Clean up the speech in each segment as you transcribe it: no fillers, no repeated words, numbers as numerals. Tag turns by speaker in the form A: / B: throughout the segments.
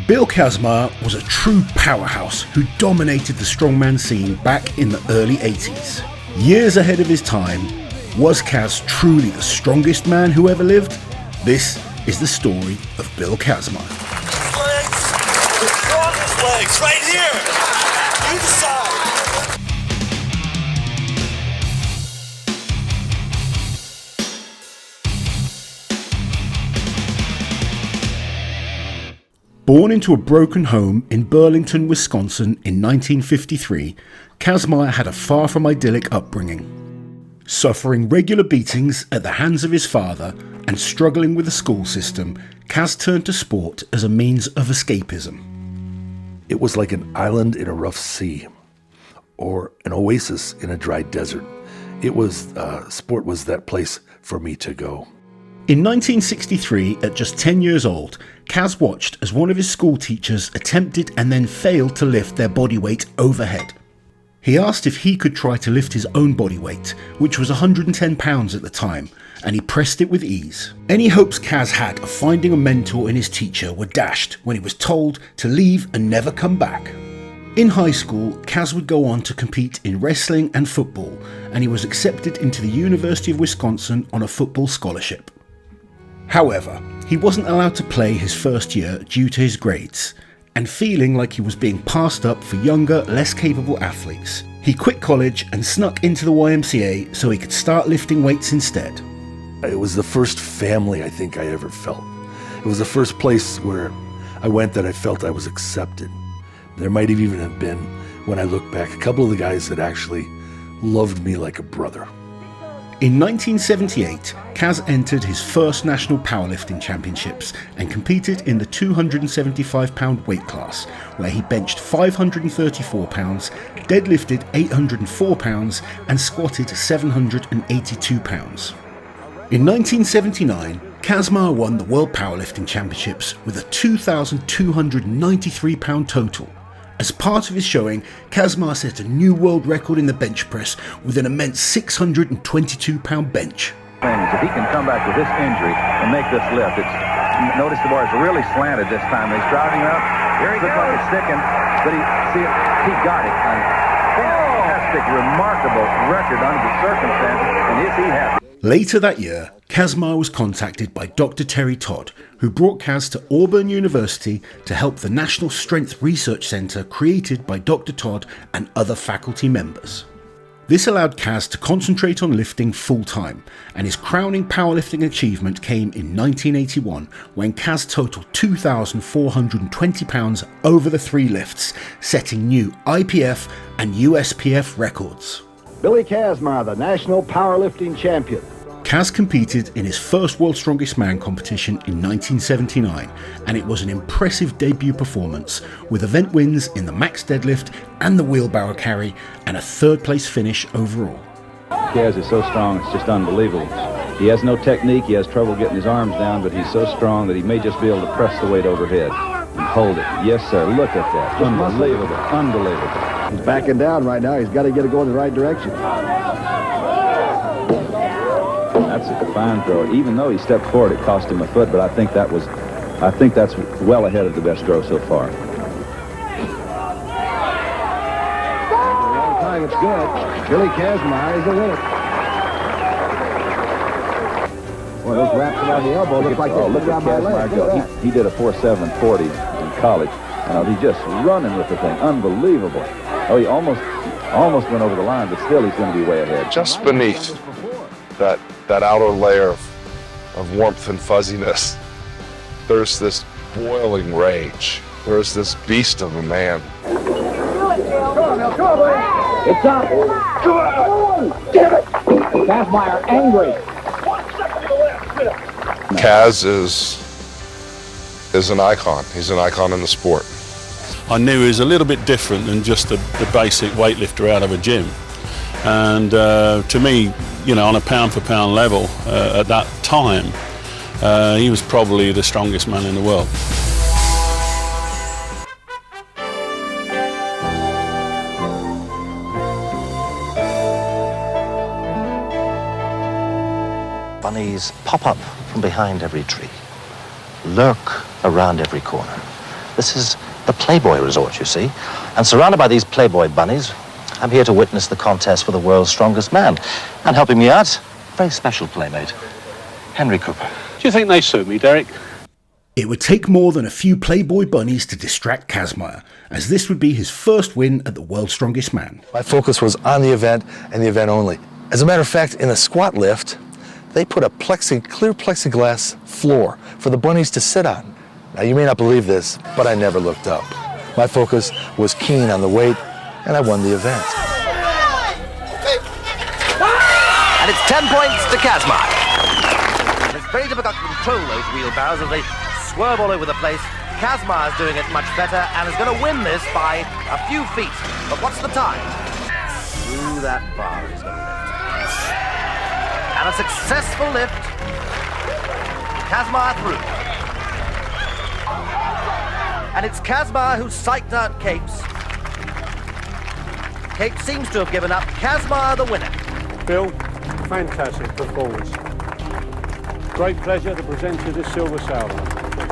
A: Bill Kazmaier was a true powerhouse who dominated the strongman scene back in the early 80s. Years ahead of his time, was Kaz truly the strongest man who ever lived? This is the story of Bill Kazmaier.
B: Legs, the strongest legs, right here. You decide.
A: Born into a broken home in Burlington, Wisconsin in 1953, Kazmaier had a far from idyllic upbringing. Suffering regular beatings at the hands of his father and struggling with the school system, Kaz turned to sport as a means of escapism.
C: It was like an island in a rough sea, or an oasis in a dry desert. Sport was that place for me to go.
A: In 1963, at just 10 years old, Kaz watched as one of his school teachers attempted and then failed to lift their body weight overhead. He asked if he could try to lift his own body weight, which was 110 pounds at the time, and he pressed it with ease. Any hopes Kaz had of finding a mentor in his teacher were dashed when he was told to leave and never come back. In high school, Kaz would go on to compete in wrestling and football, and he was accepted into the University of Wisconsin on a football scholarship. However, he wasn't allowed to play his first year due to his grades, and feeling like he was being passed up for younger, less capable athletes, he quit college and snuck into the YMCA so he could start lifting weights instead.
C: It was the first family I think I ever felt. It was the first place where I went that I felt I was accepted. There might have even have been, when I look back, a couple of the guys that actually loved me like a brother.
A: In 1978, Kaz entered his first national powerlifting championships and competed in the 275-pound weight class, where he benched 534 pounds, deadlifted 804 pounds, and squatted 782 pounds. In 1979, Kazmaier won the World Powerlifting Championships with a 2,293-pound total. As part of his showing, Kazmaier set a new world record in the bench press with an immense 622-pound bench.
D: If he can come back with this injury and make this lift, notice the bar is really slanted this time. He's driving up. Here he looks like it's sticking, but he got it. Fantastic, remarkable record under the circumstances, and is he happy?
A: Later that year, Kazmaier was contacted by Dr. Terry Todd, who brought Kaz to Auburn University to help the National Strength Research Center created by Dr. Todd and other faculty members. This allowed Kaz to concentrate on lifting full-time, and his crowning powerlifting achievement came in 1981 when Kaz totaled 2,420 pounds over the 3 lifts, setting new IPF and USPF records.
E: Billy Kazmaier, the national powerlifting champion.
A: Kaz competed in his first World's Strongest Man competition in 1979, and it was an impressive debut performance with event wins in the max deadlift and the wheelbarrow carry, and a 3rd place finish overall.
D: Kaz is so strong, it's just unbelievable. He has no technique, he has trouble getting his arms down, but he's so strong that he may just be able to press the weight overhead and hold it. Yes, sir, look at that. Unbelievable, unbelievable.
E: He's backing down right now. He's got to get it going the right direction.
D: That's a fine throw. Even though he stepped forward, it cost him a foot, but I think that's well ahead of the best throw so far.
E: Long time, it's good. Billy Kazmaier is the winner. Boy, those wraps around the elbow look like they're
D: look at Kazmaier go. He did a 4.740 in college. He's just running with the thing. Unbelievable. Oh, he almost went over the line, but still he's going to be way ahead.
F: Just beneath that outer layer of warmth and fuzziness, there's this boiling rage. There's this beast of a man.
E: It's up. Come on. Damn it. Kazmaier angry.
F: Kaz is an icon. He's an icon in the sport.
G: I knew he was a little bit different than just the basic weightlifter out of a gym. And to me, on a pound-for-pound level, at that time, he was probably the strongest man in the world.
H: Bunnies pop up from behind every tree, lurk around every corner, This is the Playboy Resort, you see. And surrounded by these Playboy Bunnies, I'm here to witness the contest for the world's strongest man. And helping me out, a very special playmate, Henry Cooper.
G: Do you think they suit me, Derek?
A: It would take more than a few Playboy Bunnies to distract Kazmaier, as this would be his first win at the World's Strongest Man.
C: My focus was on the event and the event only. As a matter of fact, in the squat lift, they put a clear plexiglass floor for the bunnies to sit on. Now, you may not believe this, but I never looked up. My focus was keen on the weight, and I won the event.
H: And it's 10 points to Kazmaier. It's very difficult to control those wheelbarrows as they swerve all over the place. Kazmaier's doing it much better and is going to win this by a few feet. But what's the time? Through that bar he's going to lift. And a successful lift. Kazmaier through. And it's Kazmaier who's psyched out Capes. Capes seems to have given up. Kazmaier the winner.
I: Bill, fantastic performance. Great pleasure to present you this silver salver.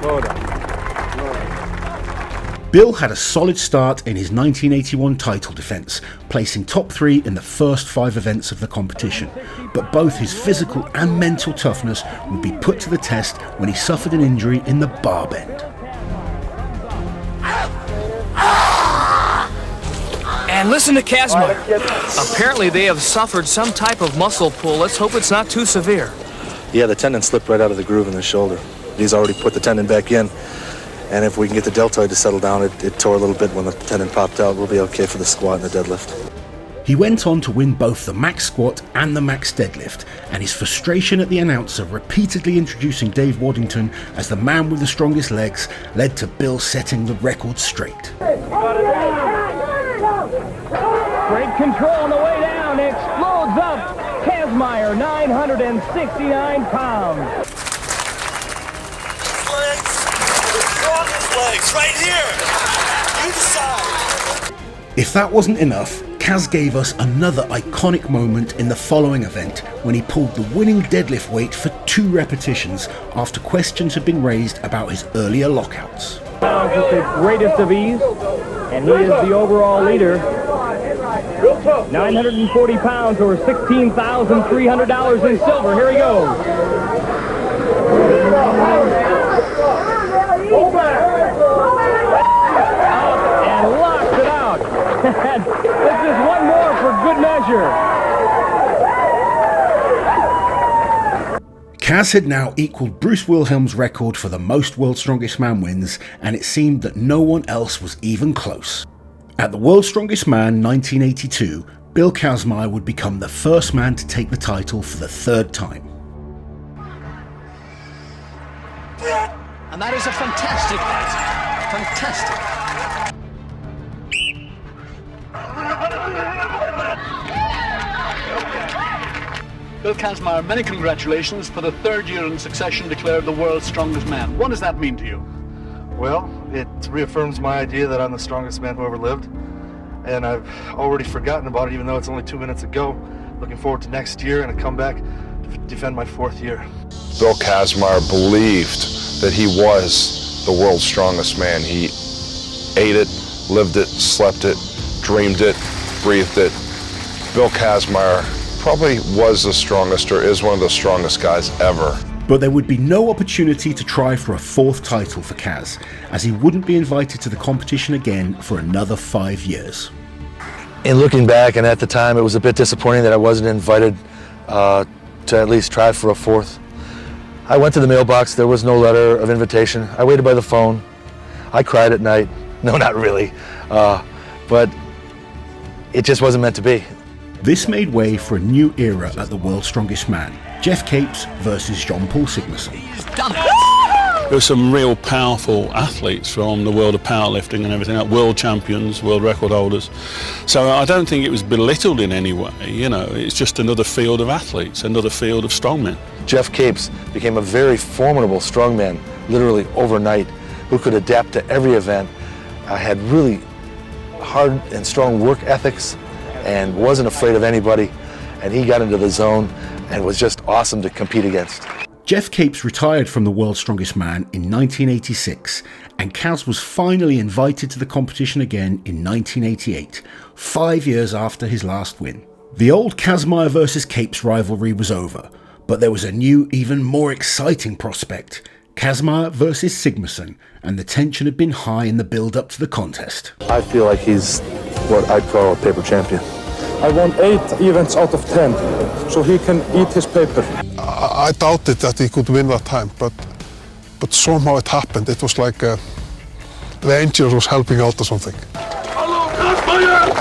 I: Well done. Well done.
A: Bill had a solid start in his 1981 title defence, placing top 3 in the first 5 events of the competition, but both his physical and mental toughness would be put to the test when he suffered an injury in the bar bend.
J: And listen to Kazmaier. Apparently they have suffered some type of muscle pull. Let's hope it's not too severe.
C: Yeah, the tendon slipped right out of the groove in the shoulder. He's already put the tendon back in, and if we can get the deltoid to settle down, it tore a little bit when the tendon popped out. We'll be okay for the squat and the deadlift.
A: He went on to win both the max squat and the max deadlift, and his frustration at the announcer repeatedly introducing Dave Waddington as the man with the strongest legs led to Bill setting the record straight.
E: Great control on the way down. Explodes up. Kazmaier, 969 pounds.
B: Legs, the strongest legs, right here. You decide.
A: If that wasn't enough, Kaz gave us another iconic moment in the following event when he pulled the winning deadlift weight for 2 repetitions after questions had been raised about his earlier lockouts.
E: With the greatest of ease, and he is the overall leader. 940 pounds or $16,300 in silver. Here he goes. And locks it out. This is one more for good measure.
A: Kaz had now equalled Bruce Wilhelm's record for the most World's Strongest Man wins, and it seemed that no one else was even close. At the World's Strongest Man 1982, Bill Kazmaier would become the first man to take the title for the 3rd time.
J: And that is a fantastic fight. Fantastic.
K: Bill Kazmaier, many congratulations for the 3rd year in succession declared the world's strongest man. What does that mean to you?
L: Well, it reaffirms my idea that I'm the strongest man who ever lived, and I've already forgotten about it even though it's only 2 minutes ago. Looking forward to next year and a comeback to defend my 4th year.
F: Bill Kazmaier believed that he was the world's strongest man. He ate it, lived it, slept it, dreamed it, breathed it. Bill Kazmaier probably was the strongest, or is one of the strongest guys ever.
A: But there would be no opportunity to try for a 4th title for Kaz, as he wouldn't be invited to the competition again for another 5 years.
C: In looking back, and at the time, it was a bit disappointing that I wasn't invited to at least try for a 4th. I went to the mailbox, there was no letter of invitation. I waited by the phone. I cried at night. No, not really. But it just wasn't meant to be.
A: This made way for a new era at the World's Strongest Man. Jeff Capes versus Jean-Paul Sigmarsson.
J: He's done it.
G: There were some real powerful athletes from the world of powerlifting and everything, like world champions, world record holders. So I don't think it was belittled in any way, you know, it's just another field of athletes, another field of strongmen.
C: Jeff Capes became a very formidable strongman, literally overnight, who could adapt to every event, had really hard and strong work ethics, and wasn't afraid of anybody, and he got into the zone and was just awesome to compete against.
A: Jeff Capes retired from the World's Strongest Man in 1986, and Kaz was finally invited to the competition again in 1988, 5 years after his last win. The old Kazmaier versus Capes rivalry was over, but there was a new, even more exciting prospect, Kazmaier versus Sigmarsson, and the tension had been high in the build-up to the contest.
L: I feel like he's what I'd call a paper champion.
I: I won 8 events out of 10, so he can eat his paper.
M: I doubted that he could win that time, but somehow it happened. It was like the angel was helping out or something.
B: Hello, Kazmaier!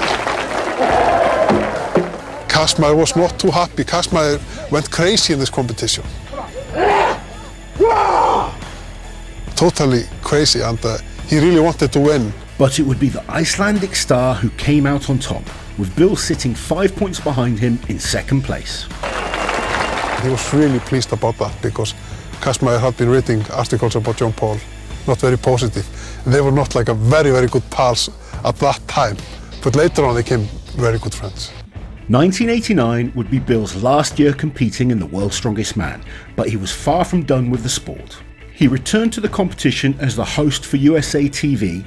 M: Kazmaier was not too happy. Kazmaier went crazy in this competition. Totally crazy, and he really wanted to win.
A: But it would be the Icelandic star who came out on top, with Bill sitting 5 points behind him in second place.
M: He was really pleased about that because Kazmaier had been reading articles about John Paul, not very positive. They were not like a very, very good pals at that time, but later on they became very good friends.
A: 1989 would be Bill's last year competing in the World's Strongest Man, but he was far from done with the sport. He returned to the competition as the host for USA TV,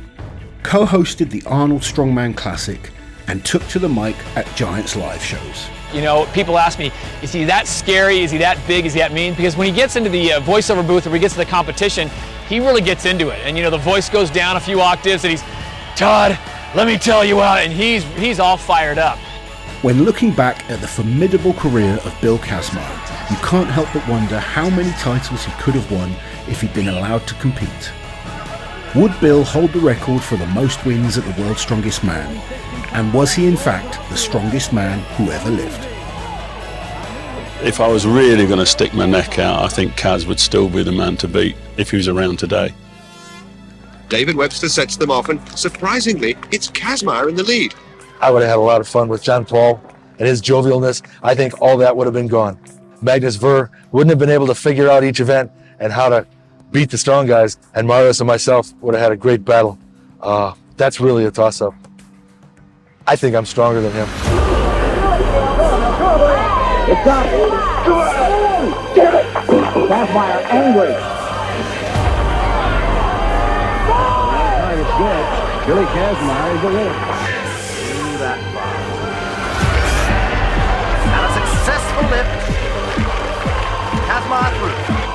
A: co-hosted the Arnold Strongman Classic, and took to the mic at Giants live shows.
J: You know, people ask me, is he that scary? Is he that big? Is he that mean? Because when he gets into the voiceover booth or he gets to the competition, he really gets into it. And you know, the voice goes down a few octaves and he's, Todd, let me tell you what, and he's all fired up.
A: When looking back at the formidable career of Bill Kazmaier, you can't help but wonder how many titles he could have won if he'd been allowed to compete. Would Bill hold the record for the most wins at the World's Strongest Man? And was he in fact the strongest man who ever lived?
G: If I was really going to stick my neck out, I think Kaz would still be the man to beat if he was around today.
N: David Webster sets them off, and surprisingly, it's Kazmaier in the lead.
L: I would have had a lot of fun with John Paul and his jovialness. I think all that would have been gone. Magnus Ver wouldn't have been able to figure out each event and how to beat the strong guys, and Marius and myself would have had a great battle. That's really a toss-up. I think I'm stronger than him.
E: It's up. Kazmaier angry. It's good. Billy Kazmaier is the winner.
H: That far. And a successful lift. Kazmaier through.